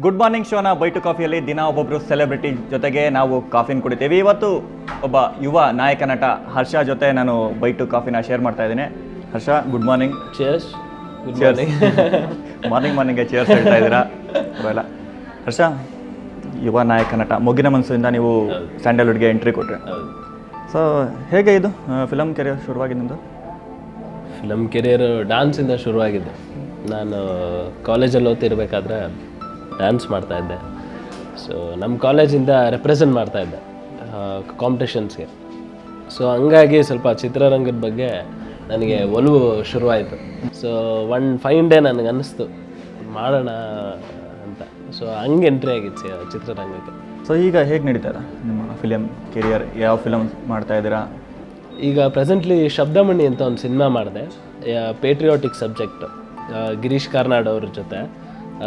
Good morning ಶೋನ by two ಕಾಫಿಯಲ್ಲಿ ದಿನ ಒಬ್ಬೊಬ್ಬರು ಸೆಲೆಬ್ರಿಟಿ ಜೊತೆಗೆ ನಾವು ಕಾಫಿನ ಕುಡಿತೀವಿ. ಇವತ್ತು ಒಬ್ಬ ಯುವ ನಾಯಕ ನಟ ಹರ್ಷ ಜೊತೆ ನಾನು ಬೈ ಟು ಕಾಫಿನ ಶೇರ್ ಮಾಡ್ತಾ ಇದ್ದೀನಿ. ಹರ್ಷ, ಗುಡ್ ಮಾರ್ನಿಂಗ್. ಚೇರ್ಸ್. ಮಾರ್ನಿಂಗ್ಗೆ ಚೇರ್ಸ್ ಹೇಳ್ತಾ ಇದ್ದೀರಾ? ಬರಲ್ಲ. ಹರ್ಷ, ಯುವ ನಾಯಕ ನಟ, ಮೊಗ್ಗಿನ ಮನಸ್ಸಿಂದ ನೀವು ಸ್ಯಾಂಡಲ್ವುಡ್ಗೆ ಎಂಟ್ರಿ ಕೊಟ್ರೆ. ಸೊ ಹೇಗೆ ಇದು ಫಿಲಮ್ ಕೆರಿಯರ್ ಶುರುವಾಗಿದ್ದು? ಫಿಲಮ್ ಕೆರಿಯರ್ ಡ್ಯಾನ್ಸಿಂದ ಶುರುವಾಗಿದ್ದು. ನಾನು ಕಾಲೇಜಲ್ಲಿ ಓದ್ತಿರ್ಬೇಕಾದ್ರೆ ಡ್ಯಾನ್ಸ್ ಮಾಡ್ತಾಯಿದ್ದೆ. ಸೊ ನಮ್ಮ ಕಾಲೇಜಿಂದ ರೆಪ್ರೆಸೆಂಟ್ ಮಾಡ್ತಾಯಿದ್ದೆ ಕಾಂಪಿಟೇಷನ್ಸ್ಗೆ. ಸೊ ಹಂಗಾಗಿ ಸ್ವಲ್ಪ ಚಿತ್ರರಂಗದ ಬಗ್ಗೆ ನನಗೆ ಒಲವು ಶುರುವಾಯಿತು. ಸೊ ಒನ್ ಫೈನ್ ಡೇ ನನಗೆ ಅನ್ನಿಸ್ತು ಮಾಡೋಣ ಅಂತ. ಸೊ ಹಂಗೆ ಎಂಟ್ರಿ ಆಗಿತ್ತು ಚಿತ್ರರಂಗಕ್ಕೆ. ಸೊ ಈಗ ಹೇಗೆ ನಡೀತದ ನಿಮ್ಮ ಫಿಲಮ್ ಕೆರಿಯರ್? ಯಾವ ಫಿಲಮ್ ಮಾಡ್ತಾ ಇದ್ದೀರಾ ಈಗ? ಪ್ರೆಸೆಂಟ್ಲಿ ಶಬ್ದಮಣಿ ಅಂತ ಒಂದು ಸಿನಿಮಾ ಮಾಡಿದೆ, ಪೇಟ್ರಿಯಾಟಿಕ್ ಸಬ್ಜೆಕ್ಟು, ಗಿರೀಶ್ ಕಾರ್ನಾಡ್ ಅವ್ರ ಜೊತೆ.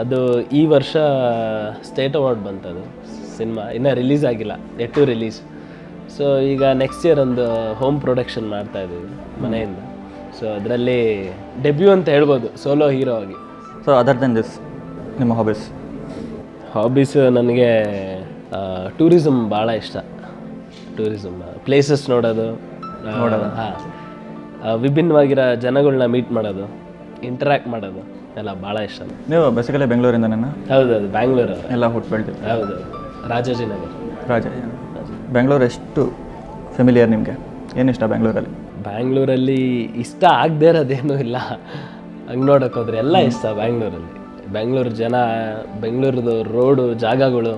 ಅದು ಈ ವರ್ಷ ಸ್ಟೇಟ್ ಅವಾರ್ಡ್ ಬಂತದು ಸಿನಿಮಾ. ಇನ್ನೂ ರಿಲೀಸ್ ಆಗಿಲ್ಲ, ಟು ರಿಲೀಸ್. ಸೊ ಈಗ ನೆಕ್ಸ್ಟ್ ಇಯರ್ ಒಂದು ಹೋಮ್ ಪ್ರೊಡಕ್ಷನ್ ಮಾಡ್ತಾ ಇದ್ದೀವಿ ಮನೆಯಿಂದ. ಸೊ ಅದರಲ್ಲಿ ಡೆಬ್ಯೂ ಅಂತ ಹೇಳ್ಬೋದು, ಸೋಲೋ ಹೀರೋ ಆಗಿ. ಸೊ ಅದರ್ ದೆನ್ ದಿಸ್ ನಿಮ್ಮ ಹಾಬೀಸ್ ನನಗೆ ಟೂರಿಸಮ್ ಭಾಳ ಇಷ್ಟ. ಟೂರಿಸಮ್ ಪ್ಲೇಸಸ್ ನೋಡೋದು, ಹಾಂ, ವಿಭಿನ್ನವಾಗಿರೋ ಜನಗಳನ್ನ ಮೀಟ್ ಮಾಡೋದು, ಇಂಟ್ರ್ಯಾಕ್ಟ್ ಮಾಡೋದು ಎಲ್ಲ ಭಾಳ ಇಷ್ಟ. ನೀವು ಬೇಸಿಕಲಿ ಬೆಂಗಳೂರಿಂದ? ಹೌದೌದು, ಬ್ಯಾಂಗ್ಳೂರು ಎಲ್ಲ ಹುಟ್ಟು ಬೆಳೆದಿವಿ. ಹೌದು, ರಾಜಾಜಿನಗರ್. ಬೆಂಗಳೂರು ಎಷ್ಟು ಫೆಮಿಲಿಯರ್ ನಿಮಗೆ? ಏನಿಷ್ಟ ಬೆಂಗಳೂರಲ್ಲಿ? ಬ್ಯಾಂಗ್ಳೂರಲ್ಲಿ ಇಷ್ಟ ಆಗದೇ ಇರೋದೇನೂ ಇಲ್ಲ. ಹಂಗೆ ನೋಡೋಕೆ ಹೋದ್ರೆ ಎಲ್ಲ ಇಷ್ಟ ಬ್ಯಾಂಗ್ಳೂರಲ್ಲಿ. ಬೆಂಗಳೂರು ಜನ, ಬೆಂಗಳೂರದು ರೋಡು, ಜಾಗಗಳು,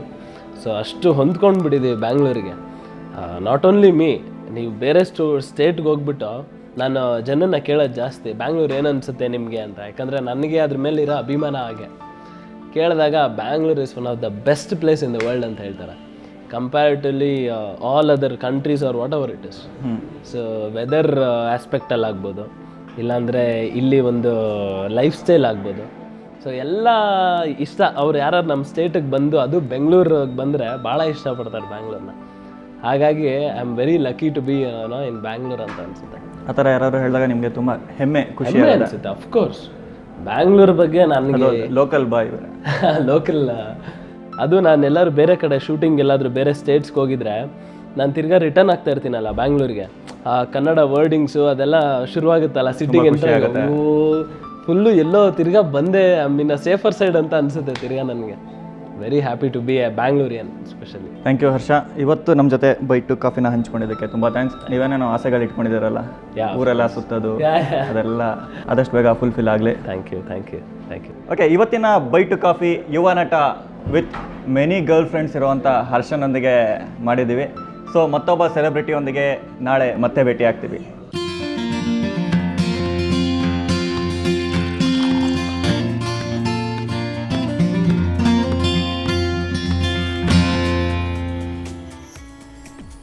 ಸೊ ಅಷ್ಟು ಹೊಂದ್ಕೊಂಡು ಬಿಟ್ಟಿದ್ದೀವಿ ಬ್ಯಾಂಗ್ಳೂರಿಗೆ. ನಾಟ್ ಓನ್ಲಿ ಮೀ, ನೀವು ಬೇರೆ ಸ್ಟೇಟ್ಗೆ ಹೋಗ್ಬಿಟ್ಟು ನಾನು ಜನನ ಕೇಳೋದು ಜಾಸ್ತಿ, ಬ್ಯಾಂಗ್ಳೂರು ಏನು ಅನಿಸುತ್ತೆ ನಿಮಗೆ ಅಂತ. ಯಾಕಂದರೆ ನನಗೆ ಅದ್ರ ಮೇಲೆ ಇರೋ ಅಭಿಮಾನ ಹಾಗೆ. ಕೇಳಿದಾಗ Bangalore is one of the best place in the world ಅಂತ ಹೇಳ್ತಾರೆ, comparatively all other countries are whatever it is. So weather ಆಸ್ಪೆಕ್ಟಲ್ಲಿ ಆಗ್ಬೋದು, ಇಲ್ಲಾಂದರೆ ಇಲ್ಲಿ ಒಂದು ಲೈಫ್ ಸ್ಟೈಲ್ ಆಗ್ಬೋದು. ಸೊ ಎಲ್ಲ ಇಷ್ಟ. ಅವ್ರು ಯಾರು ನಮ್ಮ ಸ್ಟೇಟಿಗೆ ಬಂದು, ಅದು ಬೆಂಗಳೂರಿಗೆ ಬಂದರೆ ಭಾಳ ಇಷ್ಟಪಡ್ತಾರೆ ಬ್ಯಾಂಗ್ಳೂರ್ನ. ಹಾಗಾಗಿ I am very lucky to be in Bangalore ಅಂತ ಅನಿಸುತ್ತೆ. ಆ ಥರ ಯಾರಾದ್ರು ಹೇಳಿದಾಗ ನಿಮಗೆ ತುಂಬ ಹೆಮ್ಮೆ, ಖುಷಿ ಅನಿಸುತ್ತೆ? ಅಫ್ಕೋರ್ಸ್, ಬ್ಯಾಂಗ್ಳೂರ್ ಬಗ್ಗೆ ನನಗೆ ಲೋಕಲ್ ಬಾಯ್ ಲೋಕಲ್. ಅದು ನಾನು ಎಲ್ಲರೂ ಬೇರೆ ಕಡೆ ಶೂಟಿಂಗ್ ಎಲ್ಲಾದರೂ ಬೇರೆ ಸ್ಟೇಟ್ಸ್ಗೆ ಹೋಗಿದ್ರೆ ನಾನು ತಿರ್ಗಾ ರಿಟರ್ನ್ ಆಗ್ತಾ ಇರ್ತೀನಲ್ಲ ಬ್ಯಾಂಗ್ಳೂರಿಗೆ, ಆ ಕನ್ನಡ ವರ್ಡಿಂಗ್ಸು ಅದೆಲ್ಲ ಶುರುವಾಗುತ್ತಲ್ಲ ಸಿಟ್ಟಿಗೆ ಅಂತ, ಫುಲ್ಲು ಎಲ್ಲೋ ತಿರ್ಗಾ ಬಂದೆ, ಐ ಮೀನ್ ಸೇಫರ್ ಸೈಡ್ ಅಂತ ಅನಿಸುತ್ತೆ ತಿರ್ಗಾ ನನಗೆ. Very happy to be a Bangalorean specially. Thank you Harsha, ಇವತ್ತು ನಮ್ಮ ಜೊತೆ ಬೈ ಟು ಕಾಫಿನ ಹಂಚ್ಕೊಂಡಿದ್ದಕ್ಕೆ ತುಂಬ ಥ್ಯಾಂಕ್ಸ್. ನೀವೇನೇನೋ ಆಸೆಗಳು ಇಟ್ಕೊಂಡಿದ್ದೀರಲ್ಲ, ಊರೆಲ್ಲ ಸುತ್ತೋದು, ಅದೆಲ್ಲ ಆದಷ್ಟು ಬೇಗ ಫುಲ್ಫಿಲ್ ಆಗಲಿ. Thank you, thank you, thank you. Okay, ಇವತ್ತಿನ ಬೈ ಟು ಕಾಫಿ ಯುವ ನಟ ವಿತ್ ಮೆನಿ ಗರ್ಲ್ ಫ್ರೆಂಡ್ಸ್ ಇರುವಂಥ ಹರ್ಷನೊಂದಿಗೆ ಮಾಡಿದ್ದೀವಿ. ಸೊ ಮತ್ತೊಬ್ಬ ಸೆಲೆಬ್ರಿಟಿಯೊಂದಿಗೆ ನಾಳೆ ಮತ್ತೆ ಭೇಟಿ ಆಗ್ತೀವಿ.